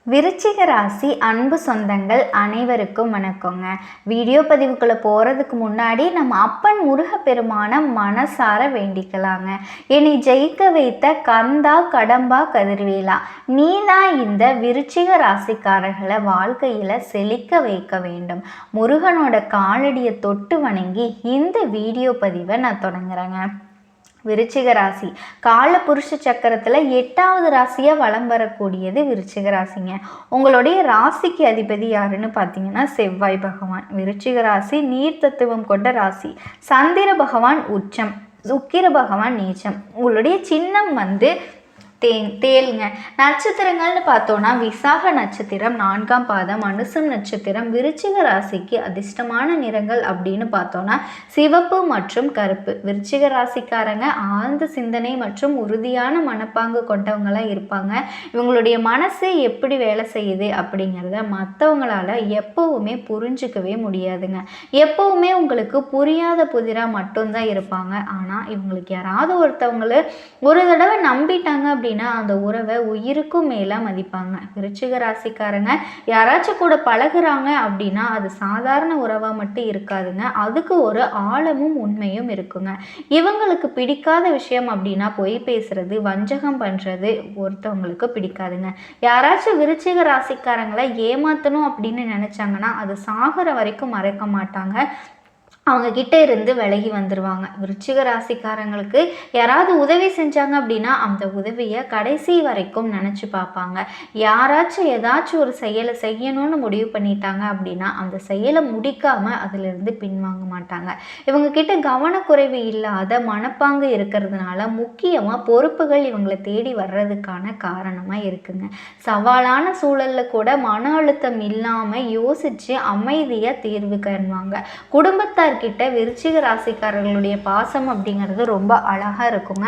விருச்சிக ராசி அன்பு சொந்தங்கள் அனைவருக்கும் வணக்கங்க. வீடியோ பதிவுக்குள்ளே போகிறதுக்கு முன்னாடி நம்ம அப்பன் முருகப்பெருமான மனசார வேண்டிக்கலாங்க. என்னை ஜெயிக்க வைத்த கந்தா கடம்பா கதிர்வேலா, நீ தான் இந்த விருச்சிக ராசிக்காரர்களை வாழ்க்கையில் செழிக்க வைக்க வேண்டும். முருகனோட காலடியை தொட்டு வணங்கி இந்த வீடியோ பதிவை நான் தொடங்குறேங்க. விருச்சிக ராசி காலபுருஷ சக்கரத்தில் 8வது ராசியாக வலம் வரக்கூடியது விருச்சிக ராசிங்க. உங்களுடைய ராசிக்கு அதிபதி யாருன்னு பார்த்தீங்கன்னா செவ்வாய் பகவான். விருச்சிக ராசி நீர் தத்துவம் கொண்ட ராசி. சந்திர பகவான் உச்சம், சுக்கிர பகவான் நீச்சம். உங்களுடைய சின்னம் தேளுங்க. நட்சத்திரங்கள்னு பார்த்தோன்னா விசாக நட்சத்திரம் 4ஆம் பாதம், அனுசம் நட்சத்திரம். விருச்சிக ராசிக்கு அதிர்ஷ்டமான நிறங்கள் அப்படின்னு பார்த்தோன்னா சிவப்பு மற்றும் கருப்பு. விருச்சிக ராசிக்காரங்க ஆழ்ந்த சிந்தனை மற்றும் உறுதியான மனப்பாங்கு கொண்டவங்களாம் இருப்பாங்க. இவங்களுடைய மனசு எப்படி வேலை செய்யுது அப்படிங்கிறத மற்றவங்களால எப்பவுமே புரிஞ்சுக்கவே முடியாதுங்க. எப்பவுமே உங்களுக்கு புரியாத புதிராக மட்டும்தான் இருப்பாங்க. ஆனால் இவங்களுக்கு யாராவது ஒருத்தவங்களை ஒரு தடவை நம்பிட்டாங்க அப்படின்னா அந்த உறவை உயிருக்கும் மேல மதிப்பாங்க. விருச்சிக ராசிக்காரங்க யாராச்சும் கூட பழகுறாங்க அப்படின்னா அது சாதாரண உறவா மட்டும் இருக்காதுங்க, அதுக்கு ஒரு ஆழமும் உண்மையும் இருக்குங்க. இவங்களுக்கு பிடிக்காத விஷயம் அப்படின்னா பொய் பேசுறது, வஞ்சகம் பண்றது ஒருத்தவங்களுக்கு பிடிக்காதுங்க. யாராச்சும் விருச்சிக ராசிக்காரங்களை ஏமாத்தணும் அப்படின்னு நினைச்சாங்கன்னா அது சாகிற வரைக்கும் மறைக்க மாட்டாங்க. அவங்க கிட்ட இருந்து விலகி வந்துடுவாங்க. விருச்சிக ராசிக்காரங்களுக்கு யாராவது உதவி செஞ்சாங்க அப்படின்னா அந்த உதவியை கடைசி வரைக்கும் நினச்சி பார்ப்பாங்க. யாராச்சும் ஏதாச்சும் ஒரு செயலை செய்யணும்னு முடிவு பண்ணிட்டாங்க அப்படின்னா அந்த செயலை முடிக்காமல் அதிலிருந்து பின்வாங்க மாட்டாங்க. இவங்க கிட்ட கவனக்குறைவு இல்லாத மனப்பாங்கு இருக்கிறதுனால முக்கியமாக பொறுப்புகள் இவங்களை தேடி வர்றதுக்கான காரணமாக இருக்குங்க. சவாலான சூழலில் கூட மன அழுத்தம் இல்லாமல் யோசித்து அமைதியாக தீர்வு காணுவாங்க. குடும்பத்தார் கிட்ட விருச்சிக ராசிக்காரர்களுடைய பாசம் அப்படிங்கிறது ரொம்ப அழகா இருக்குங்க.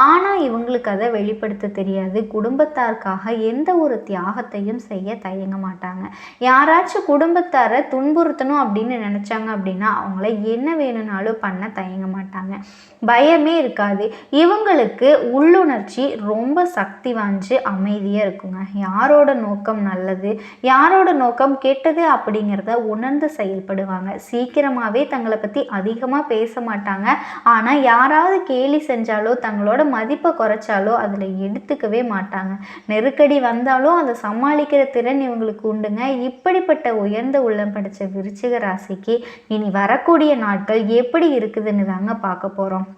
ஆனா இவங்களுக்கு அதை வெளிப்படுத்த தெரியாது. குடும்பத்தாருக்காக எந்த ஒரு தியாகத்தையும் செய்ய தயங்க மாட்டாங்க. யாராச்சும் குடும்பத்தாரை துன்புறுத்தணும் அப்படின்னு நினைச்சாங்க அப்படின்னா அவங்கள என்ன வேணும்னாலும் பண்ண தயங்க மாட்டாங்க. பயமே இருக்காது. இவங்களுக்கு உள்ளுணர்ச்சி ரொம்ப சக்தி வாய்ந்து அமைதியா இருக்குங்க. யாரோட நோக்கம் நல்லது, யாரோட நோக்கம் கெட்டது அப்படிங்கிறத உணர்ந்து செயல்படுவாங்க. சீக்கிரமாவே தங்களை பற்றி அதிகமாக பேச மாட்டாங்க. ஆனால் யாராவது கேலி செஞ்சாலோ தங்களோட மதிப்பை குறைச்சாலோ அதில் எடுத்துக்கவே மாட்டாங்க. நெருக்கடி வந்தாலும் அதை சமாளிக்கிற திறன் இவங்களுக்கு உண்டுங்க. இப்படிப்பட்ட உயர்ந்த உள்ளம் படைச்ச விருச்சிக ராசிக்கு இனி வரக்கூடிய நாட்கள் எப்படி இருக்குதுன்னு தாங்க பார்க்க போகிறோம்.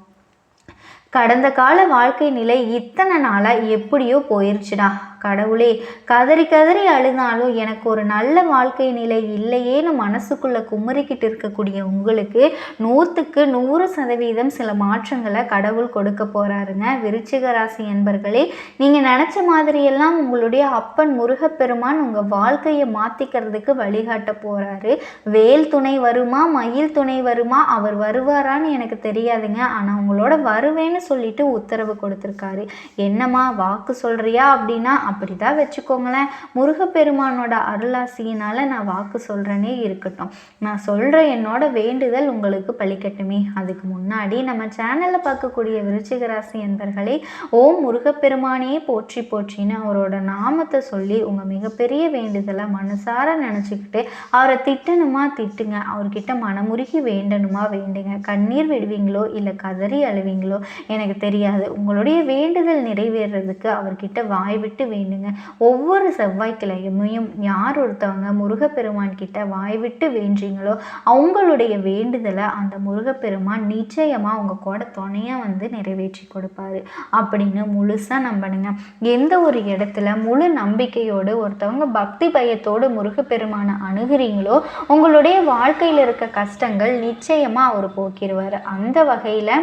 கடந்த கால வாழ்க்கை நிலை இத்தனை நாளாக எப்படியோ போயிருச்சுடா, கடவுளே கதறி கதறி அழுதாலும் எனக்கு ஒரு நல்ல வாழ்க்கை நிலை இல்லையேன்னு மனசுக்குள்ளே குமரிக்கிட்டு இருக்கக்கூடிய உங்களுக்கு 100க்கு 100% சில மாற்றங்களை கடவுள் கொடுக்க போகிறாருங்க. விருச்சிக ராசி என்பர்களே, நீங்கள் நினச்ச மாதிரியெல்லாம் உங்களுடைய அப்பன் முருகப்பெருமான் உங்கள் வாழ்க்கையை மாற்றிக்கிறதுக்கு வழிகாட்ட போகிறாரு. வேல் துணை வருமா, மயில் துணை வருமா, அவர் வருவாரான்னு எனக்கு தெரியாதுங்க. ஆனால் உங்களோட வருவேன்னு சொல்லிட்டு உத்தரவு கொடுத்துருக்காரு. என்னம்மா வாக்கு சொல்றியா அப்படின்னா அப்படிதான் வச்சுக்கோங்களேன். முருகப்பெருமானோட அருளாசியினால நான் வாக்கு சொல்றேனே இருக்கட்டும். நான் சொல்ற என்னோட வேண்டுதல் உங்களுக்கு பலிக்கட்டுமே. அதுக்கு முன்னாடி நம்ம சேனல்ல பார்க்கக்கூடிய விருச்சிக ராசி என்பர்களே, ஓம் முருகப்பெருமானையே போற்றி போற்றின்னு அவரோட நாமத்தை சொல்லி உங்க மிகப்பெரிய வேண்டுதலை மனசார நினைச்சுக்கிட்டு அவரை திட்டணுமா திட்டுங்க, அவர்கிட்ட மனமுருகி வேண்டணுமா வேண்டுங்க. கண்ணீர் விடுவீங்களோ இல்லை கதறி அழுவீங்களோ எனக்கு தெரியாது. உங்களுடைய வேண்டுதல் நிறைவேறதுக்கு அவர்கிட்ட வாய் விட்டு வேண்டுங்க. ஒவ்வொரு செவ்வாய்க்கிழமையும் யார் ஒருத்தவங்க முருகப்பெருமான் கிட்ட வாய் விட்டு வேண்டீங்களோ அவங்களுடைய வேண்டுதலை அந்த முருகப்பெருமான் நிச்சயமா உங்க கூட துணையா வந்து நிறைவேற்றி கொடுப்பாரு அப்படின்னு முழுசா நம்பணுங்க. எந்த ஒரு இடத்துல முழு நம்பிக்கையோடு ஒருத்தவங்க பக்தி பயத்தோடு முருகப்பெருமானை அணுகிறீங்களோ உங்களுடைய வாழ்க்கையில் இருக்க கஷ்டங்கள் நிச்சயமா அவர் போக்கிடுவார். அந்த வகையில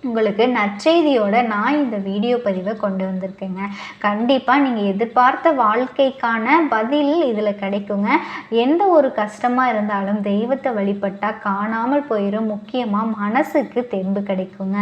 உங்களுக்கு நற்செய்தியோட நான் இந்த வீடியோ பதிவை கொண்டு வந்திருக்கேங்க. கண்டிப்பாக நீங்கள் எதிர்பார்த்த வாழ்க்கைக்கான பதில் இதில் கிடைக்குங்க. எந்த ஒரு கஷ்டமாக இருந்தாலும் தெய்வத்தை வழிபட்டால் காணாமல் போயிடும். முக்கியமாக மனசுக்கு தெம்பு கிடைக்குங்க.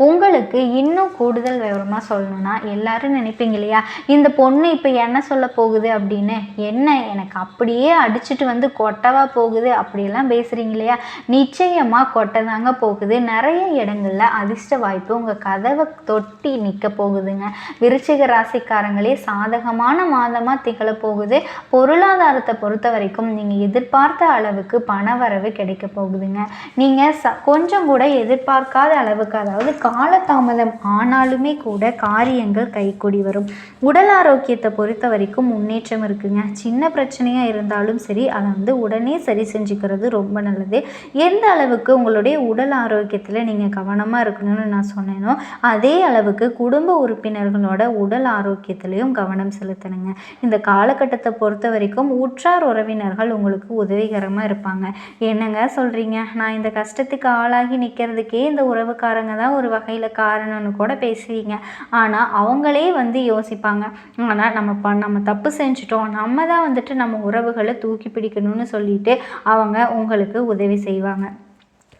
உங்களுக்கு இன்னும் கூடுதல் விவரமாக சொல்லணும்னா எல்லாரும் நினைப்பீங்க இல்லையா, இந்த பொண்ணு இப்போ என்ன சொல்ல போகுது அப்படின்னு. என்ன எனக்கு அப்படியே அடிச்சுட்டு வந்து கொட்டவா போகுது அப்படியெல்லாம் பேசுகிறீங்க இல்லையா, நிச்சயமாக கொட்டை தாங்க போகுது. நிறைய இடங்களில் அதிர்ஷ்ட வாய்ப்பு உங்கள் கதவை தொட்டி நிற்க போகுதுங்க. விருச்சிக ராசிக்காரங்களே சாதகமான மாதமாக திகழ போகுது. பொருளாதாரத்தை பொறுத்த வரைக்கும் நீங்கள் எதிர்பார்த்த அளவுக்கு பணவரவு கிடைக்க போகுதுங்க. நீங்கள் கொஞ்சம் கூட எதிர்பார்க்காத அளவுக்கு, அதாவது காலதாமதம் ஆனாலுமே கூட காரியங்கள் கைகூடி வரும். உடல் ஆரோக்கியத்தை பொறுத்த வரைக்கும் முன்னேற்றம் இருக்குங்க. சின்ன பிரச்சனையாக இருந்தாலும் சரி, அதை உடனே சரி செஞ்சுக்கிறது ரொம்ப நல்லது. எந்த அளவுக்கு உங்களுடைய உடல் ஆரோக்கியத்தில் நீங்கள் கவனமாக இருக்கணும்னு நான் சொன்னேனோ அதே அளவுக்கு குடும்ப உறுப்பினர்களோட உடல் ஆரோக்கியத்திலையும் கவனம் செலுத்தணுங்க. இந்த காலகட்டத்தை பொறுத்த வரைக்கும் உற்றார் உறவினர்கள் உங்களுக்கு உதவிகரமாக இருப்பாங்க. என்னங்க சொல்கிறீங்க, நான் இந்த கஷ்டத்துக்கு ஆளாகி நிற்கிறதுக்கே இந்த உறவுக்காரங்க தான் ஒரு வகையில் காரணம்னு கூட பேசுவீங்க. ஆனால் அவங்களே யோசிப்பாங்க, ஆனால் நம்ம தப்பு செஞ்சுட்டோம், நம்ம தான் நம்ம உறவுகளை தூக்கி பிடிக்கணும்னு சொல்லிட்டு அவங்க உங்களுக்கு உதவி செய்வாங்க.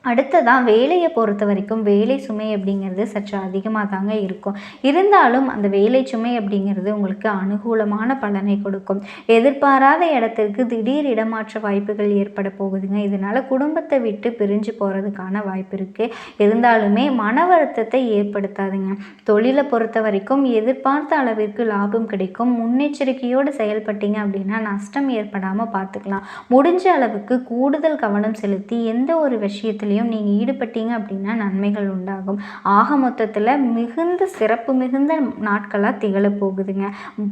அடுத்ததான் வேலையை பொறுத்த வரைக்கும் வேலை சுமை அப்படிங்கிறது சற்று அதிகமாக தாங்க இருக்கும். இருந்தாலும் அந்த வேலை சுமை அப்படிங்கிறது உங்களுக்கு அனுகூலமான பலனை கொடுக்கும். எதிர்பாராத இடத்திற்கு திடீர் இடமாற்ற வாய்ப்புகள் ஏற்பட போகுதுங்க. இதனால் குடும்பத்தை விட்டு பிரிஞ்சு போகிறதுக்கான வாய்ப்பு இருக்குது. இருந்தாலுமே மன வருத்தத்தை ஏற்படுத்தாதுங்க. தொழிலை பொறுத்த வரைக்கும் எதிர்பார்த்த அளவிற்கு லாபம் கிடைக்கும். முன்னெச்சரிக்கையோடு செயல்பட்டீங்க அப்படின்னா நஷ்டம் ஏற்படாமல் பார்த்துக்கலாம். முடிஞ்ச அளவுக்கு கூடுதல் கவனம் செலுத்தி எந்த ஒரு விஷயத்திலையும் நீங்கள் ஈடுபட்டீங்க அப்படின்னா நன்மைகள் உண்டாகும். ஆக மொத்தத்தில் மிகுந்த சிறப்பு மிகுந்த நாட்களாக திகழ போகுதுங்க.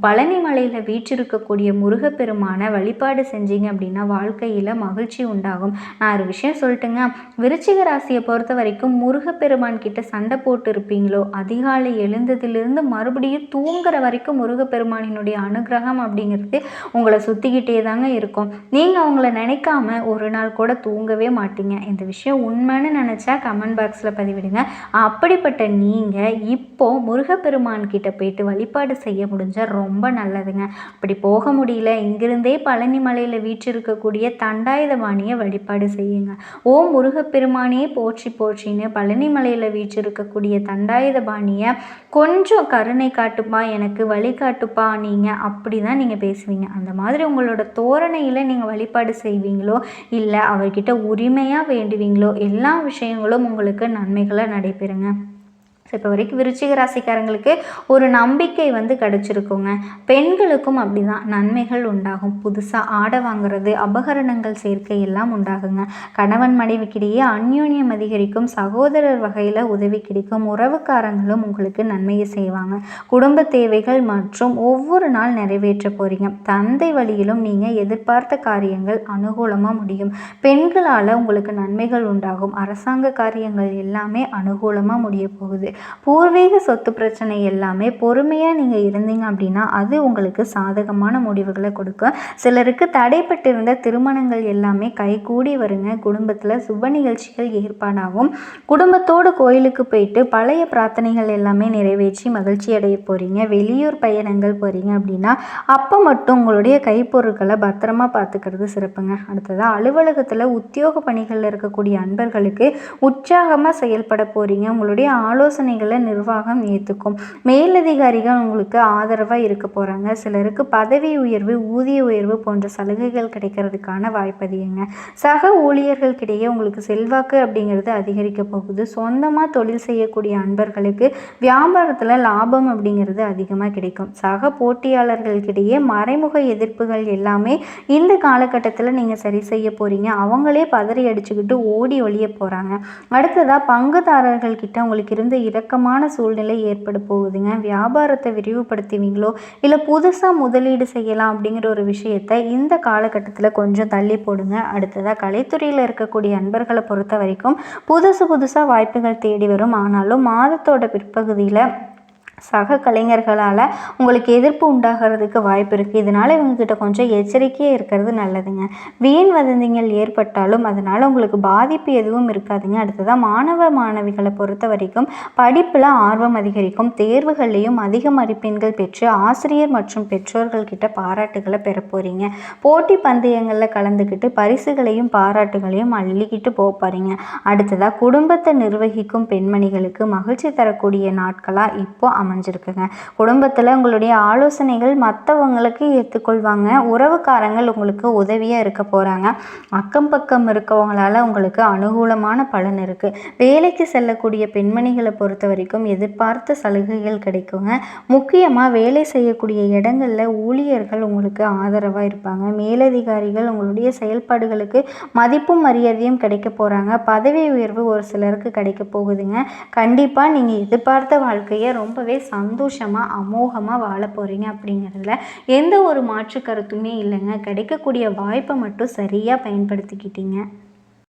பழனி மலையில் வீற்றிருக்கக்கூடிய முருகப்பெருமான வழிபாடு செஞ்சீங்க அப்படின்னா வாழ்க்கையில் மகிழ்ச்சி உண்டாகும். நான் ஒரு விஷயம் சொல்லிட்டுங்க, விருச்சிக ராசியை பொறுத்த வரைக்கும் முருகப்பெருமான் கிட்ட சண்டை போட்டு இருப்பீங்களோ, அதிகாலை எழுந்ததிலிருந்து மறுபடியும் தூங்குற வரைக்கும் முருகப்பெருமானினுடைய அனுகிரகம் அப்படிங்கிறது உங்களை சுற்றிக்கிட்டே தாங்க இருக்கும். நீங்கள் அவங்கள நினைக்காம ஒரு நாள் கூட தூங்கவே மாட்டீங்க. இந்த விஷயம் உண்மைன்னு நினச்சா கமெண்ட் பாக்ஸில் பதிவிடுங்க. அப்படிப்பட்ட நீங்கள் இப்போ முருகப்பெருமான் கிட்ட போயிட்டு வழிபாடு செய்ய முடிஞ்சால் ரொம்ப நல்லதுங்க. அப்படி போக முடியல, இங்கிருந்தே பழனி மலையில் வீற்றிருக்கக்கூடிய தண்டாயுதபாணியை வழிபாடு செய்யுங்க. ஓம் முருகப்பெருமானே போற்றி போற்றின்னு பழனி மலையில் வீற்றிருக்கக்கூடிய தண்டாயுதபாணியை கொஞ்சம் கருணை காட்டுப்பா, எனக்கு வழி காட்டுப்பா நீங்கள் அப்படி தான் நீங்கள் பேசுவீங்க. அந்த மாதிரி உங்களோட தோரணையில் நீங்கள் வழிபாடு செய்வீங்களோ, இல்லை அவர்கிட்ட உரிமையாக வேண்டுவீங்களோ, எல்லா விஷயங்களும் உங்களுக்கு நன்மைகளை நடைபெறுங்க. இப்போ வரைக்கும் விருச்சிக ராசிக்காரங்களுக்கு ஒரு நம்பிக்கை கிடச்சிருக்குங்க. பெண்களுக்கும் அப்படி தான் நன்மைகள் உண்டாகும். புதுசாக ஆடை வாங்குறது, அபகரணங்கள் சேர்க்கை எல்லாம் உண்டாகுங்க. கணவன் மனைவிக்கிடையே அந்யோன்யம் அதிகரிக்கும். சகோதரர் வகையில் உதவி கிடைக்கும். உறவுக்காரங்களும் உங்களுக்கு நன்மையை செய்வாங்க. குடும்ப தேவைகள் மற்றும் ஒவ்வொரு நாள் நிறைவேற்ற போகிறீங்க. தந்தை வழியிலும் நீங்கள் எதிர்பார்த்த காரியங்கள் அனுகூலமாக முடியும். பெண்களால் உங்களுக்கு நன்மைகள் உண்டாகும். அரசாங்க காரியங்கள் எல்லாமே அனுகூலமாக முடிய போகுது. பூர்வீக சொத்து பிரச்சனை எல்லாமே பொறுமையாக நீங்கள் இருந்தீங்க அப்படின்னா அது உங்களுக்கு சாதகமான முடிவுகளை கொடுக்கும். சிலருக்கு தடைப்பட்டிருந்த திருமணங்கள் எல்லாமே கைகூடி வருங்க. குடும்பத்தில் சுப நிகழ்ச்சிகள் ஏற்பாடாகும். குடும்பத்தோடு கோயிலுக்கு போயிட்டு பழைய பிரார்த்தனைகள் எல்லாமே நிறைவேற்றி மகிழ்ச்சி அடைய போகிறீங்க. வெளியூர் பயணங்கள் போகிறீங்க அப்படின்னா அப்போ மட்டும் உங்களுடைய கைப்பொருட்களை பத்திரமா பார்த்துக்கிறது சிறப்புங்க. அடுத்ததாக அலுவலகத்தில் உத்தியோக பணிகளில் இருக்கக்கூடிய அன்பர்களுக்கு உற்சாகமாக செயல்பட போகிறீங்க. உங்களுடைய ஆலோசனைகளை நிர்வாகம் ஏற்றுக்கும். மேலதிகாரிகள் உங்களுக்கு ஆதரவாக இருக்க போகிறாங்க. சிலருக்கு பதவி உயர்வு, ஊதிய உயர்வு போன்ற சலுகைகள் கிடைக்கிறதுக்கான வாய்ப்பு அதிகங்க. சக ஊழியர்களுக்கிடையே உங்களுக்கு செல்வாக்கு அப்படிங்கிறது அதிகரிக்க போகுது. சொந்தமாக தொழில் செய்யக்கூடிய அன்பர்களுக்கு வியாபாரத்தில் லாபம் அப்படிங்கிறது அதிகமாக கிடைக்கும். சக போட்டியாளர்களுக்கிடையே மறைமுக எதிர்ப்புகள் எல்லாமே இந்த காலகட்டத்தில் நீங்கள் சரி செய்ய போகிறீங்க. அவங்களே பதறி அடிச்சுக்கிட்டு ஓடி ஒழிய போகிறாங்க. அடுத்ததாக பங்குதாரர்கள் கிட்ட உங்களுக்கு இருந்த இறக்கமான சூழ்நிலை ஏற்பட போகுதுங்க. வியாபாரத்தை விரிவுபடுத்துவீங்களோ, இல்லை புதுசாக முதலீடு செய்யலாம் அப்படிங்கிற ஒரு விஷயத்தை இந்த காலகட்டத்தில் கொஞ்சம் தள்ளி போடுங்க. அடுத்ததாக கலைத்துறையில் இருக்கக்கூடிய அன்பர்களை பொறுத்த வரைக்கும் புதுசாக வாய்ப்புகள் தேடி வரும். ஆனாலும் மாதத்தோட பிற்பகுதியில் சக கலைஞர்களால் உங்களுக்கு எதிர்ப்பு உண்டாகிறதுக்கு வாய்ப்பு இருக்குது. இதனால் இவங்ககிட்ட கொஞ்சம் எச்சரிக்கையாக இருக்கிறது நல்லதுங்க. வீண் வதந்திகள் ஏற்பட்டாலும் அதனால் உங்களுக்கு பாதிப்பு எதுவும் இருக்காதுங்க. அடுத்ததாக மாணவ மாணவிகளை பொறுத்த வரைக்கும் படிப்பில் ஆர்வம் அதிகரிக்கும். தேர்வுகள்லேயும் அதிக மதிப்பெண்கள் பெற்று ஆசிரியர் மற்றும் பெற்றோர்கள்கிட்ட பாராட்டுகளை பெற போகிறீங்க. போட்டி பந்தயங்களில் கலந்துக்கிட்டு பரிசுகளையும் பாராட்டுகளையும் அள்ளிக்கிட்டு போகிறீங்க. அடுத்ததாக குடும்பத்தை நிர்வகிக்கும் பெண்மணிகளுக்கு மகிழ்ச்சி தரக்கூடிய நாட்களாக இப்போ அமைஞ்சிருக்குங்க. குடும்பத்தில் உங்களுடைய ஆலோசனைகள் மற்றவங்களுக்கு ஏற்றுக்கொள்வாங்க. உறவுக்காரங்கள் உங்களுக்கு உதவியாக இருக்க போகிறாங்க. அக்கம் பக்கம் இருக்கவங்களால் உங்களுக்கு அனுகூலமான பலன் இருக்குது. வேலைக்கு செல்லக்கூடிய பெண்மணிகளை பொறுத்த வரைக்கும் எதிர்பார்த்த சலுகைகள் கிடைக்குங்க. முக்கியமாக வேலை செய்யக்கூடிய இடங்களில் ஊழியர்கள் உங்களுக்கு ஆதரவாக இருப்பாங்க. மேலதிகாரிகள் உங்களுடைய செயல்பாடுகளுக்கு மதிப்பும் மரியாதையும் கிடைக்க போகிறாங்க. பதவி உயர்வு ஒரு சிலருக்கு கிடைக்க போகுதுங்க. கண்டிப்பாக நீங்கள் எதிர்பார்த்த வாழ்க்கையை ரொம்பவே சந்தோஷமாக அமோகமாக வாழ போகிறீங்க அப்படிங்கிறதுல எந்த ஒரு மாற்று கருத்துமே இல்லைங்க. கிடைக்கக்கூடிய வாய்ப்பை மட்டும் சரியாக பயன்படுத்திக்கிட்டீங்க.